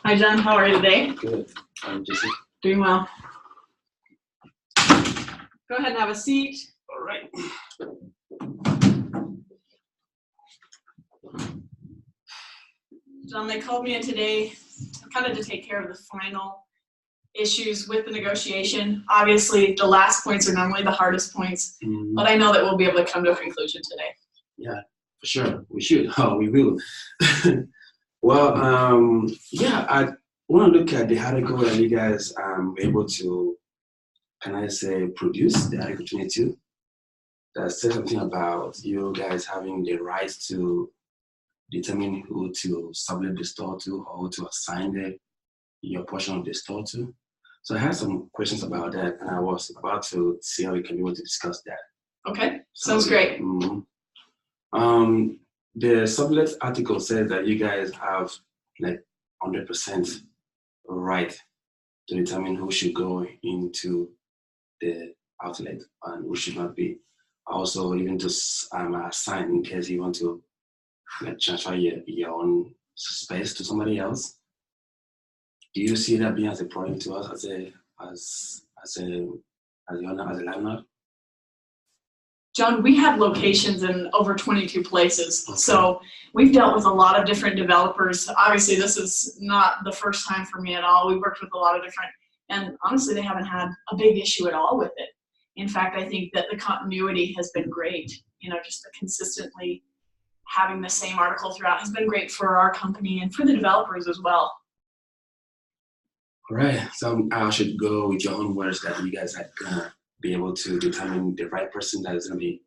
Hi, John. How are you today? Good. I'm Jesse. Doing well. Go ahead and have a seat. All right. John, they called me in today kind of to take care of the final issues with the negotiation. Obviously, the last points are normally the hardest points, but I know that we'll be able to come to a conclusion today. Yeah, for sure. We should. Oh, we will. Well, yeah, I want to look at the article that you guys were able to, can I say, produce the Article 22 that says something about you guys having the right to determine who to sublet the store to or who to assign your portion of the store to. So I had some questions about that, and I was about to see how we can be able to discuss that. Okay, sounds great. The sublet article says that you guys have like 100% right to determine who should go into the outlet and who should not be. Also, even to assign in case you want to transfer your own space to somebody else. Do you see that being as a problem to us as the owner, as a landlord? John, we have locations in over 22 places. Okay. So we've dealt with a lot of different developers. Obviously, this is not the first time for me at all. We've worked with a lot of different, and honestly, they haven't had a big issue at all with it. In fact, I think that the continuity has been great. You know, just the consistently having the same article throughout has been great for our company and for the developers as well. All right, so I should go with your own words that you guys are gonna be able to determine the right person that is gonna be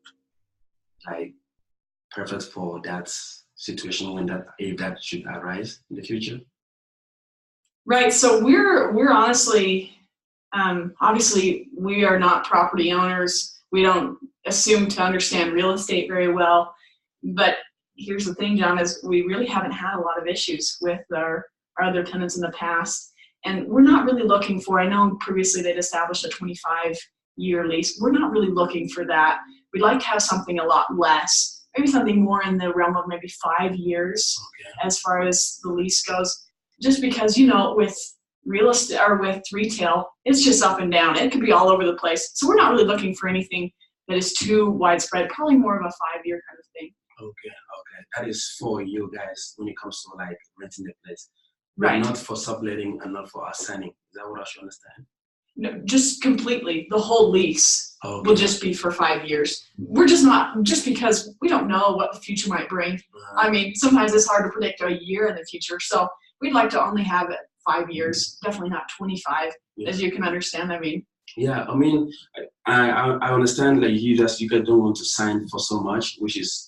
like perfect for that situation when if that should arise in the future. Right. So we're honestly, obviously, we are not property owners. We don't assume to understand real estate very well. But here's the thing, John, is we really haven't had a lot of issues with our other tenants in the past. And we're not really looking for, I know previously they'd established a 25-year lease. We're not really looking for that. We'd like to have something a lot less, maybe something more in the realm of maybe 5 years. Okay. As far as the lease goes. Just because, you know, with real estate or with retail, it's just up and down. It could be all over the place. So we're not really looking for anything that is too widespread, probably more of a 5-year kind of thing. Okay. That is for you guys when it comes to like renting the place. Right. But not for subletting and not for assigning. Is that what I should understand? No, just completely. The whole lease will just be for 5 years. We're just not, just because we don't know what the future might bring. I mean, sometimes it's hard to predict a year in the future. So we'd like to only have it 5 years, definitely not 25, as you can understand. I mean. Yeah, I mean, I understand like you guys don't want to sign for so much, which is,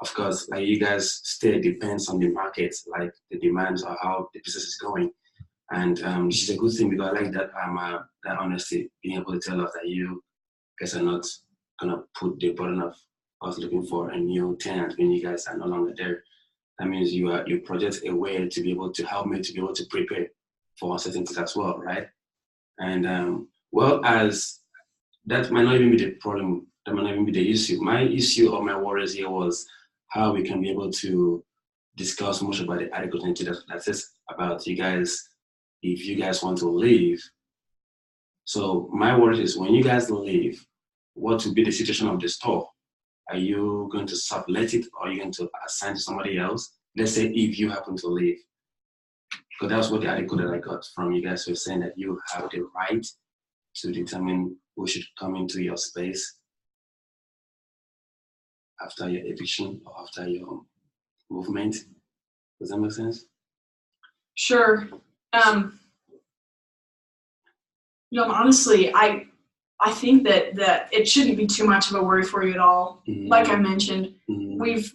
of course, like you guys still depends on the market, like the demands or how the business is going. And which is a good thing because I like that that honesty, being able to tell us that you guys are not gonna put the burden of us looking for a new tenant when you guys are no longer there. That means you project a way to be able to help me to be able to prepare for uncertainties as well, right? And well, as that might not even be the problem, that might not even be the issue. My issue or my worries here was how we can be able to discuss much about the Article 22 that says about you guys, if you guys want to leave. So my worry is when you guys leave, what will be the situation of the store? Are you going to sublet it or are you going to assign to somebody else? Let's say if you happen to leave. Because that's what the article that I got from you guys was saying, that you have the right to determine who should come into your space after your eviction or after your movement. Does that make sense? Sure. You know, honestly, I think that it shouldn't be too much of a worry for you at all. Like I mentioned, we've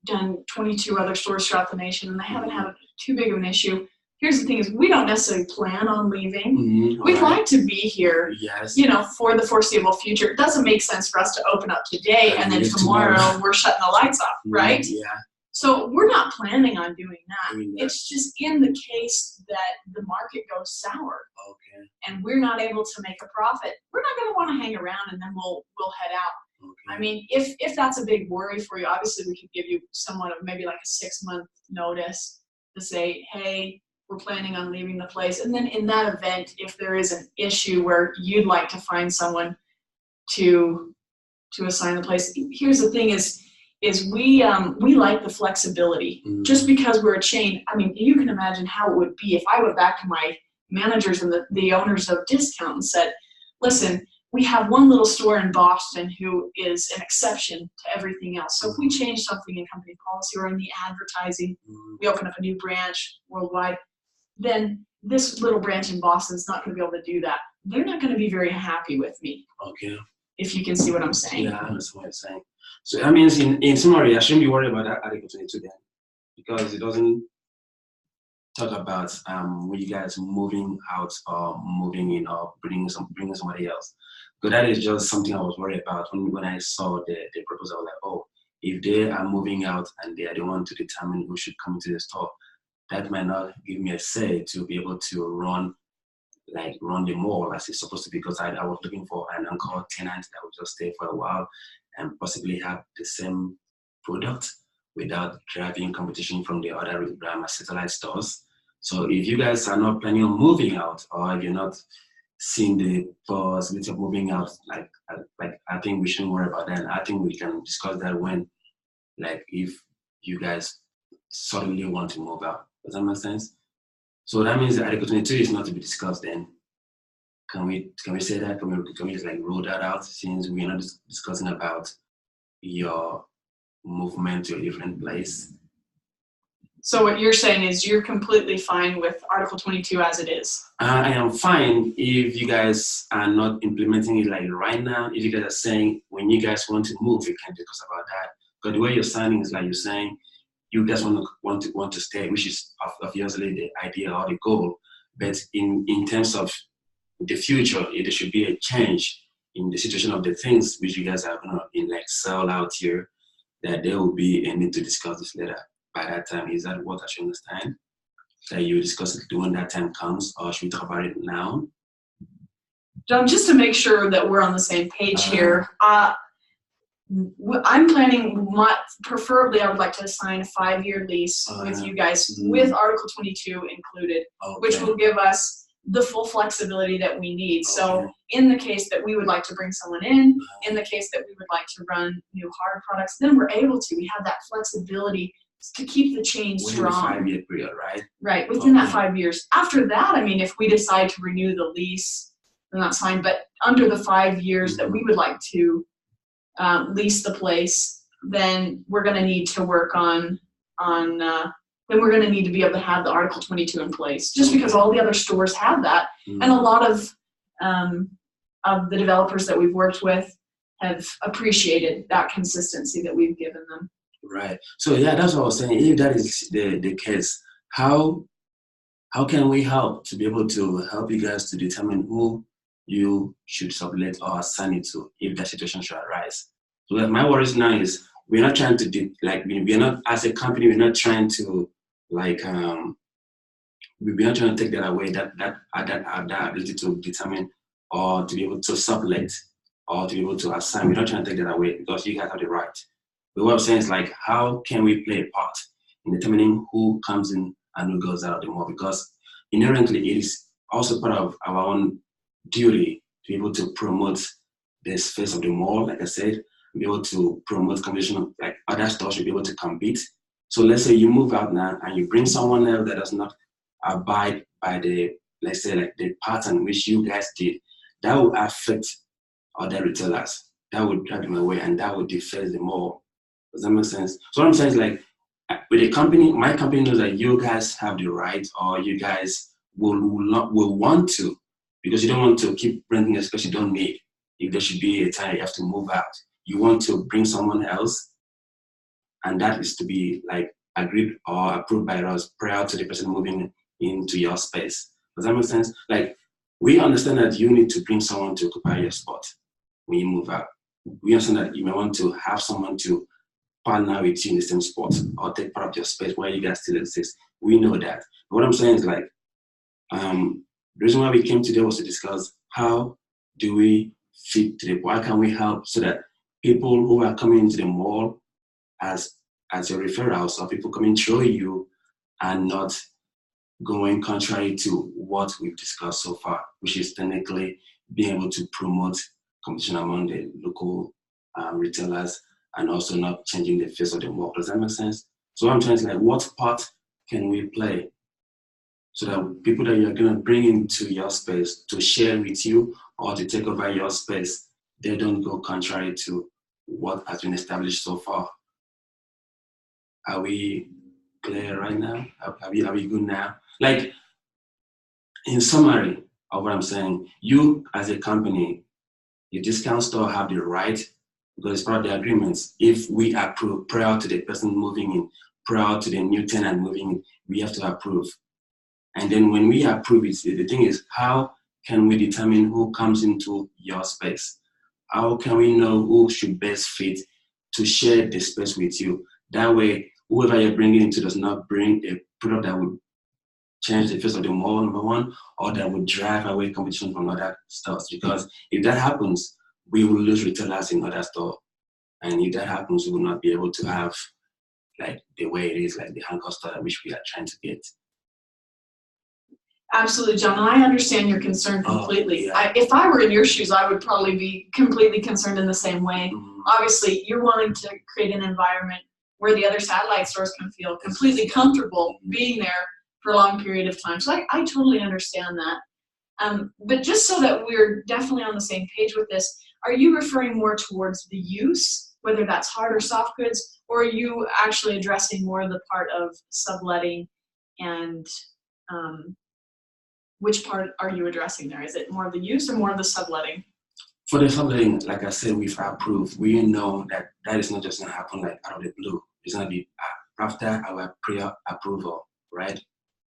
done 22 other stores throughout the nation, and they haven't had too big of an issue. Here's the thing: is we don't necessarily plan on leaving. We'd like to be here, you know, for the foreseeable future. It doesn't make sense for us to open up today and then tomorrow we're shutting the lights off, right? Yeah. So we're not planning on doing that. It's just in the case that the market goes sour and we're not able to make a profit, we're not going to want to hang around and then we'll head out. I mean, if that's a big worry for you, obviously we could give you somewhat of maybe like a 6-month notice to say, hey, we're planning on leaving the place. And then in that event, if there is an issue where you'd like to find someone to assign the place, here's the thing is we like the flexibility. Just because we're a chain, I mean, you can imagine how it would be if I went back to my managers and the owners of Discount and said, listen, we have one little store in Boston who is an exception to everything else. So if we change something in company policy or in the advertising, we open up a new branch worldwide, then this little branch in Boston is not going to be able to do that. They're not going to be very happy with me. Okay. If you can see what I'm saying. Yeah, I understand what you're saying. So that means in summary, I shouldn't be worried about that Article 22 then, because it doesn't talk about you guys moving out or moving in or bringing somebody else. But that is just something I was worried about when I saw the proposal. I was like, oh, if they are moving out and they are the one to determine who should come to the store, that might not give me a say to be able to run the mall as it's supposed to be, because I was looking for an anchor tenant that would just stay for a while and possibly have the same product without driving competition from the other satellite stores. So if you guys are not planning on moving out, or if you're not seeing the possibility of moving out, like I think we shouldn't worry about that. I think we can discuss that when, if you guys suddenly want to move out. Does that make sense? So that means that Article 22 is not to be discussed then. Can we say that? Can we just rule that out, since we're not discussing about your movement to a different place? So what you're saying is you're completely fine with Article 22 as it is? I am fine if you guys are not implementing it right now. If you guys are saying when you guys want to move, we can discuss about that. But the way you're signing is you're saying you guys want to stay, which is obviously the idea or the goal. But in terms of the future, there should be a change in the situation of the things which you guys are gonna sell out here, that there will be a need to discuss this later. By that time, is that what I should understand? That you discuss it when that time comes, or should we talk about it now? John, just to make sure that we're on the same page here, I'm planning, preferably I would like to sign a 5-year lease with you guys, with Article 22 included, which will give us the full flexibility that we need. So in the case that we would like to bring someone in the case that we would like to run new hard products, then we're able to. We have that flexibility to keep the chain strong. Within the 5-year period, right? Right, within that 5 years. After that, I mean, if we decide to renew the lease, then that's fine. But under the 5 years that we would like to lease the place, then we're going to need to work on then we're going to need to be able to have the Article 22 in place, just because all the other stores have that. And a lot of the developers that we've worked with have appreciated that consistency that we've given them. Right. So yeah, that's what I was saying. If that is the case, how can we help to be able to help you guys to determine who you should sublet or assign it to if that situation should arise? So my worries now is we're not trying to we're not, as a company, we're not trying to we're not trying to take that away, that ability to determine or to be able to sublet or to be able to assign. We're not trying to take that away, because you guys have the right. But what I'm saying is how can we play a part in determining who comes in and who goes out of the mall? Because inherently it is also part of our own duty to be able to promote the space of the mall, like I said, be able to promote competition, other stores should be able to compete. So let's say you move out now and you bring someone else that does not abide by the pattern which you guys did. That will affect other retailers. That would drive them away, and that would defeat the mall. Does that make sense? So what I'm saying is with a company, my company knows that you guys have the right, or you guys will want to, because you don't want to keep renting a space you don't need. If there should be a time you have to move out, you want to bring someone else, and that is to be agreed or approved by us prior to the person moving into your space. Does that make sense? We understand that you need to bring someone to occupy your spot when you move out. We understand that you may want to have someone to partner with you in the same spot or take part of your space where you guys still exist. We know that. But what I'm saying is the reason why we came today was to discuss how do we fit to the, why can we help so that people who are coming into the mall as your referrals, or people coming through you, are not going contrary to what we've discussed so far, which is technically being able to promote competition among the local retailers and also not changing the face of the mall. Does that make sense? So what I'm trying to say, like, what part can we play so that people that you're going to bring into your space to share with you or to take over your space, they don't go contrary to what has been established so far? Are we clear right now? Are we good now? Like, in summary of what I'm saying, you as a company, your discount store have the right, because it's part of the agreements, if we approve prior to the person moving in, prior to the new tenant moving in, we have to approve. And then when we approve it, the thing is, how can we determine who comes into your space? How can we know who should best fit to share the space with you? That way, whoever you're bringing into does not bring a product that would change the face of the mall, number one, or that would drive away competition from other stores. Because if that happens, we will lose retailers in other stores. And if that happens, we will not be able to have like the way it is, like the Hancock store which we are trying to get. Absolutely, John. I understand your concern completely. Yeah. If I were in your shoes, I would probably be completely concerned in the same way. Obviously, you're wanting to create an environment where the other satellite stores can feel completely comfortable being there for a long period of time. So I totally understand that. But just so that we're definitely on the same page with this, are you referring more towards the use, whether that's hard or soft goods, or are you actually addressing more of the part of subletting and which part are you addressing there? Is it more of the use or more of the subletting? For the subletting, like I said, we've approved. We know that that is not just going to happen like out of the blue. It's going to be after our prior approval, right?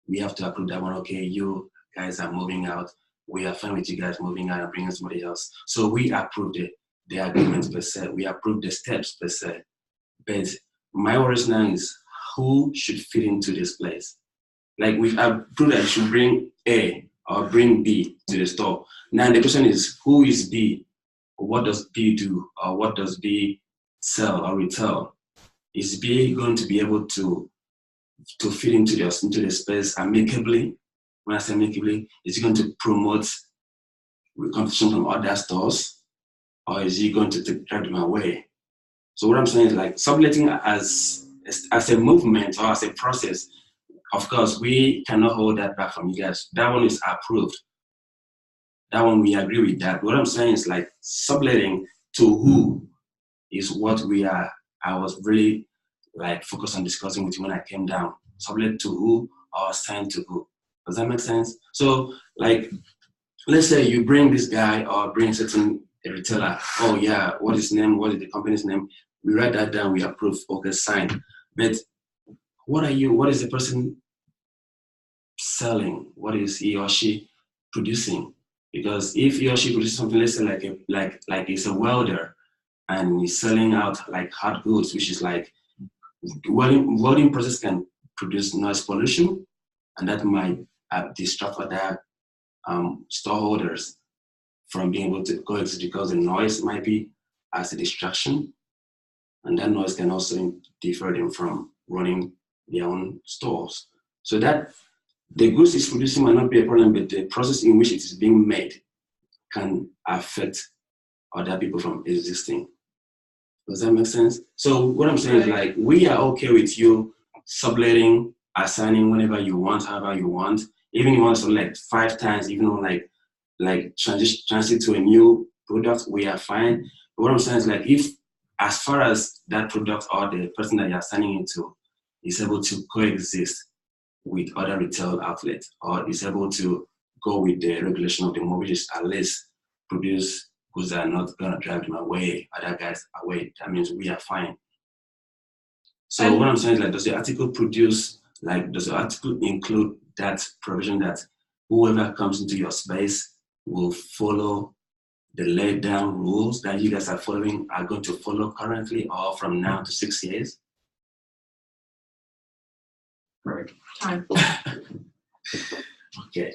We have to approve that one. Okay, you guys are moving out. We are fine with you guys moving out and bringing somebody else. So we approved the agreements per se. We approved the steps per se. But my worries now is who should fit into this place. Like we've approved that you should bring A or bring B to the store. Now the question is, who is B? What does B do? Or what does B sell or retail? Is B going to be able to fit into the space amicably? When I say amicably, is he going to promote competition from other stores? Or is he going to drive them away? So what I'm saying is like subletting as a movement or as a process. Of course, we cannot hold that back from you guys. That one is approved. That one, we agree with that. What I'm saying is like subletting to who is what I was really like focused on discussing with you when I came down. Sublet to who or assigned to who. Does that make sense? So like, let's say you bring this guy or bring certain retailer. Oh yeah, what is his name? What is the company's name? We write that down, we approve, okay, sign. But what is the person selling? What is he or she producing? Because if he or she produces something, let's say like he's a welder and he's selling out like hard goods, which is like welding process can produce noise pollution, and that might distract other storeholders from being able to coexist because the noise might be as a distraction, and that noise can also deter them from running their own stores. So that the goods it's producing might not be a problem, but the process in which it is being made can affect other people from existing. Does that make sense? So what I'm saying is like, we are okay with you subletting, assigning whenever you want, however you want. Even if you want to select 5 times, even on like transit to a new product, we are fine. But what I'm saying is like, if as far as that product or the person that you're assigning it to is able to coexist with other retail outlets, or is able to go with the regulation of the mall, which is at least produce goods that are not going to drive them away, other guys away, that means we are fine. So what I'm saying is like, does the article include that provision that whoever comes into your space will follow the laid down rules that you guys are following, are going to follow currently or from now to 6 years? Perfect. Time. Okay.